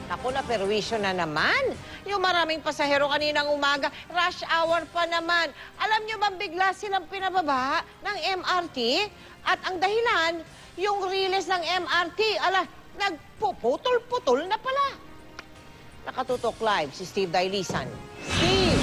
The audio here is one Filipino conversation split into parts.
Naku, na perwisyo na naman. Yung maraming pasahero kaninang umaga, rush hour pa naman. Alam nyo bang bigla silang pinababa ng MRT? At ang dahilan, yung riles ng MRT, nagpuputol-putol na pala. Nakatutok live si Steve Dailisan. Steve!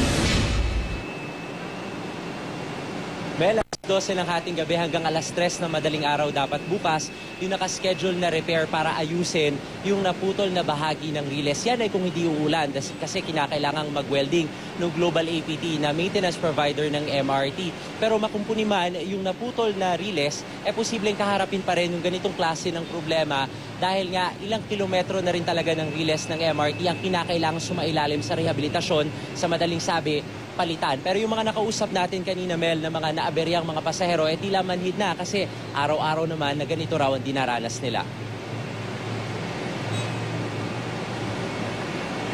Mel, 12 ng hating gabi hanggang alas 3 na madaling araw dapat bukas yung nakaschedule na repair para ayusin yung naputol na bahagi ng riles. Yan ay kung hindi uulan kasi kinakailangang mag-welding ng Global APT na maintenance provider ng MRT. Pero makumpuni man yung naputol na riles, posibleng kaharapin pa rin yung ganitong klase ng problema dahil nga ilang kilometro na rin talaga ng riles ng MRT ang kinakailangang sumailalim sa rehabilitasyon, sa madaling sabi, palitan. Pero yung mga nakausap natin kanina, Mel, na mga naaberyang mga pasahero, tila manhid na kasi araw-araw naman na ganito raw ang dinaranas nila.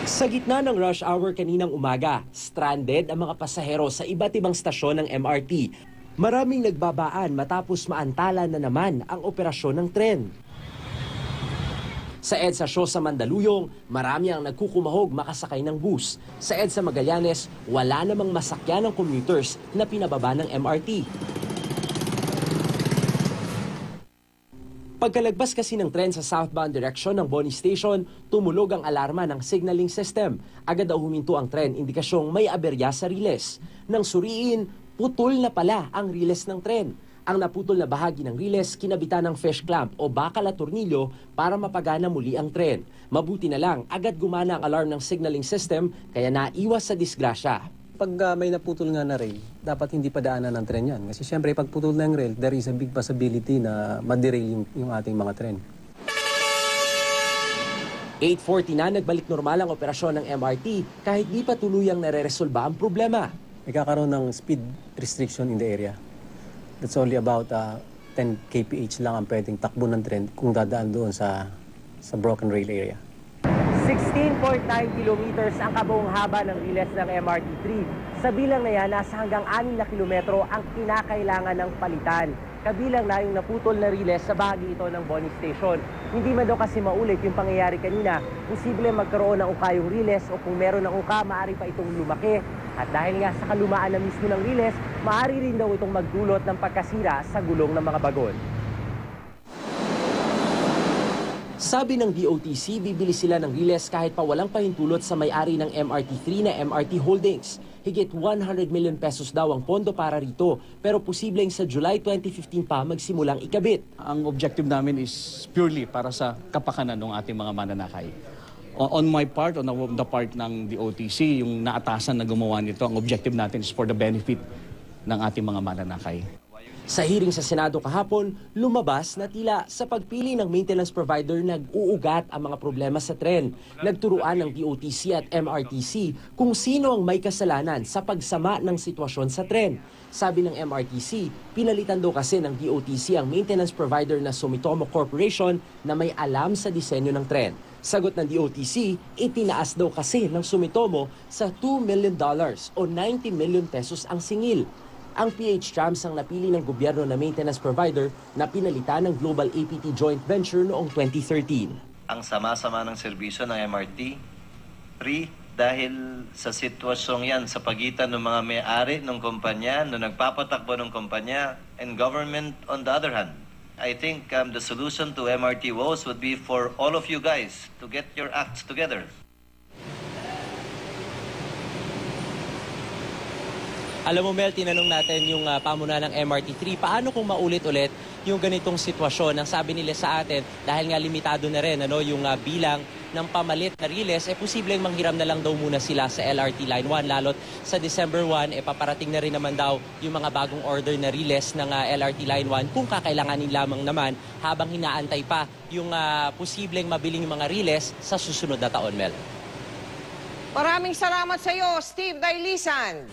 Sa gitna ng rush hour kaninang umaga, stranded ang mga pasahero sa iba't ibang stasyon ng MRT. Maraming nagbabaan matapos maantala na naman ang operasyon ng tren. Sa EDSA Show sa Mandaluyong, marami ang nagkukumahog makasakay ng bus. Sa EDSA Magallanes, wala namang masakyan ng commuters na pinababa ng MRT. Pagkalagpas kasi ng tren sa southbound direction ng Boni Station, tumulog ang alarma ng signaling system. Agad daw huminto ang tren, indikasyong may aberya sa riles. Nang suriin, putol na pala ang riles ng tren. Ang naputol na bahagi ng riles, kinabitan ng fish clamp o bakal at tornilyo para mapagana muli ang tren. Mabuti na lang, agad gumana ang alarm ng signaling system kaya naiwas sa disgrasya. Pag may naputol nga na rail, dapat hindi padaanan ng tren yan. Kasi siyempre, pag putol na yung rail, there is a big possibility na ma-derail yung ating mga tren. 8:40 na nagbalik normal ang operasyon ng MRT kahit di pa tuluyang nare-resolba ang problema. Nagkakaroon ng speed restriction in the area. That's only about 10 kph lang ang pwedeng takbo ng tren kung dadaan doon sa broken rail area. 16.9 kilometers ang kabuong haba ng riles ng MRT3. Sa bilang na yan, nasa hanggang 6 na kilometro ang kinakailangan ng palitan. Kabilang na yung naputol na riles sa bahagi ito ng Boni Station. Hindi man daw kasi maulit yung pangyayari kanina, posible magkaroon ng uka yung riles o kung meron ng uka, maaari pa itong lumaki. At dahil nga sa kalumaan na mismo ng riles, maaari rin daw itong magdulot ng pagkasira sa gulong ng mga bagon. Sabi ng DOTC, bibili sila ng riles kahit pa walang pahintulot sa may-ari ng MRT3 na MRT Holdings. Higit 100 million pesos daw ang pondo para rito, pero posibleng sa July 2015 pa magsimulang ikabit. Ang objective namin is purely para sa kapakanan ng ating mga mananakay. On my part, on the part ng DOTC, yung naatasan na gumawa nito, ang objective natin is for the benefit ng ating mga mananakay. Sa hearing sa Senado kahapon, lumabas na tila sa pagpili ng maintenance provider nag-uugat ang mga problema sa tren. Nagturuan ng DOTC at MRTC kung sino ang may kasalanan sa pagsama ng sitwasyon sa tren. Sabi ng MRTC, pinalitan daw kasi ng DOTC ang maintenance provider na Sumitomo Corporation na may alam sa disenyo ng tren. Sagot ng DOTC, itinaas daw kasi ng Sumitomo sa $2 million o 90 million pesos ang singil. Ang PH Trams ang napili ng gobyerno na maintenance provider na pinalitan ng Global APT joint venture noong 2013. Ang sama-sama ng serbisyo ng MRT, dahil sa sitwasyong yan sa pagitan ng mga may-ari ng kumpanya, no nagpapatakbo ng kumpanya, and government on the other hand. I think the solution to MRT woes would be for all of you guys to get your acts together. Alam mo, Mel, tinanong natin yung pamunuan ng MRT3, paano kung maulit-ulit yung ganitong sitwasyon? Ang sabi nila sa atin, dahil nga limitado na rin yung bilang ng pamalit na riles, posibleng manghiram na lang daw muna sila sa LRT Line 1. Lalo't sa December 1, paparating na rin naman daw yung mga bagong order na riles ng LRT Line 1 kung kakailanganin lamang naman habang hinaantay pa yung posibleng mabiling mga riles sa susunod na taon, Mel. Maraming salamat sa iyo, Steve Dailisan.